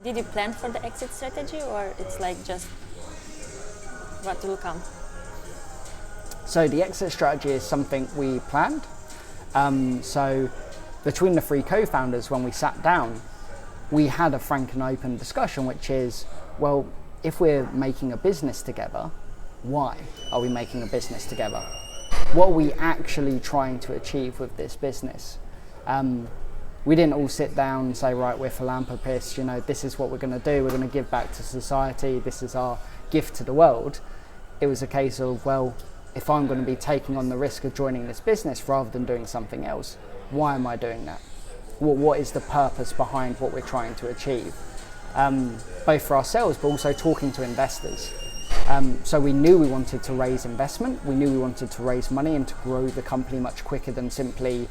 Did you plan for the exit strategy, or it's like just what will come? So the exit strategy is something we planned. So between the three co-founders, when we sat down, we had a frank and open discussion, which is, well, if we're making a business together, why are we making a business together? What are we actually trying to achieve with this business? We didn't all sit down and say, right, we're philanthropists, this is what we're going to do. We're going to give back to society. This is our gift to the world. It was a case of, well, if I'm going to be taking on the risk of joining this business rather than doing something else, why am I doing that? What is the purpose behind what we're trying to achieve? Both for ourselves, but also talking to investors. So we knew we wanted to raise investment. We knew we wanted to raise money and to grow the company much quicker than simply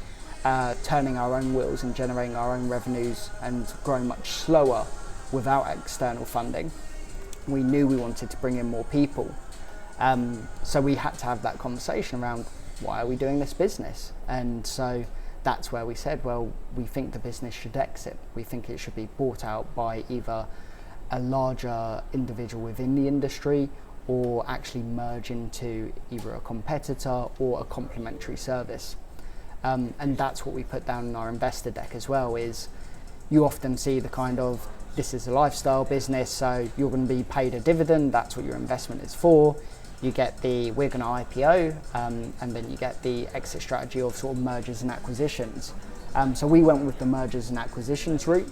turning our own wheels and generating our own revenues and growing much slower without external funding. We knew we wanted to bring in more people. So we had to have that conversation around, why are we doing this business? And so that's where we said, well, we think the business should exit. We think it should be bought out by either a larger individual within the industry or actually merge into either a competitor or a complementary service. And that's what we put down in our investor deck as well, is you often see the kind of, this is a lifestyle business, so you're going to be paid a dividend, that's what your investment is for. You get the, we're going to IPO, and then you get the exit strategy of sort of mergers and acquisitions. So we went with the mergers and acquisitions route,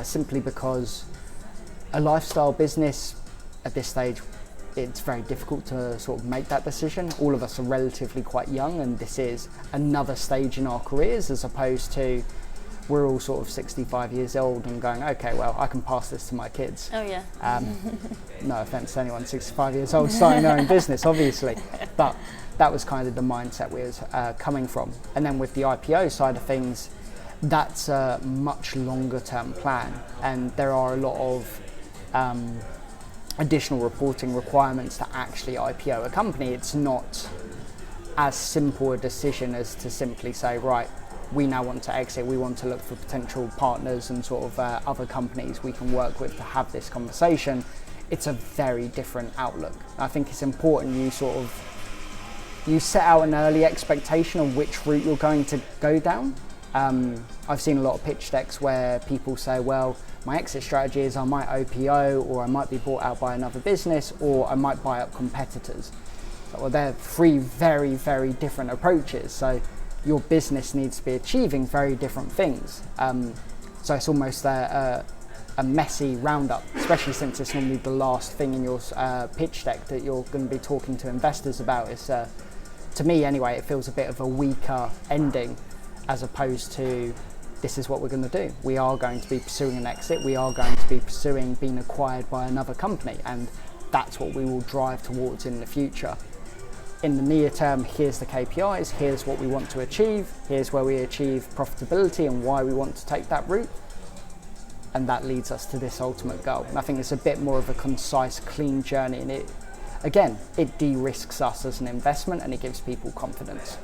simply because a lifestyle business at this stage, it's very difficult to sort of make that decision. All of us are relatively quite young, and this is another stage in our careers, as opposed to we're all sort of 65 years old and going, okay, well, I can pass this to my kids. Oh yeah. No offense to anyone 65 years old starting their own business, obviously, but that was kind of the mindset we was coming from. And then with the IPO side of things, that's a much longer term plan, and there are a lot of additional reporting requirements to actually IPO a company. It's not as simple a decision as to simply say, right, we now want to exit, we want to look for potential partners and sort of other companies we can work with to have this conversation. It's a very different outlook. I think it's important you set out an early expectation of which route you're going to go down. I've seen a lot of pitch decks where people say, well, my exit strategy is I might OPO, or I might be bought out by another business, or I might buy up competitors. Well, they're three very, very different approaches. So your business needs to be achieving very different things. So it's almost a messy roundup, especially since it's normally the last thing in your pitch deck that you're going to be talking to investors about. It's, to me anyway, it feels a bit of a weaker ending, as opposed to, this is what we're going to do. We are going to be pursuing an exit. We are going to be pursuing being acquired by another company, and that's what we will drive towards in the future. In the near term, here's the KPIs, here's what we want to achieve, here's where we achieve profitability and why we want to take that route. And that leads us to this ultimate goal. And I think it's a bit more of a concise, clean journey, and it de-risks us as an investment, and it gives people confidence.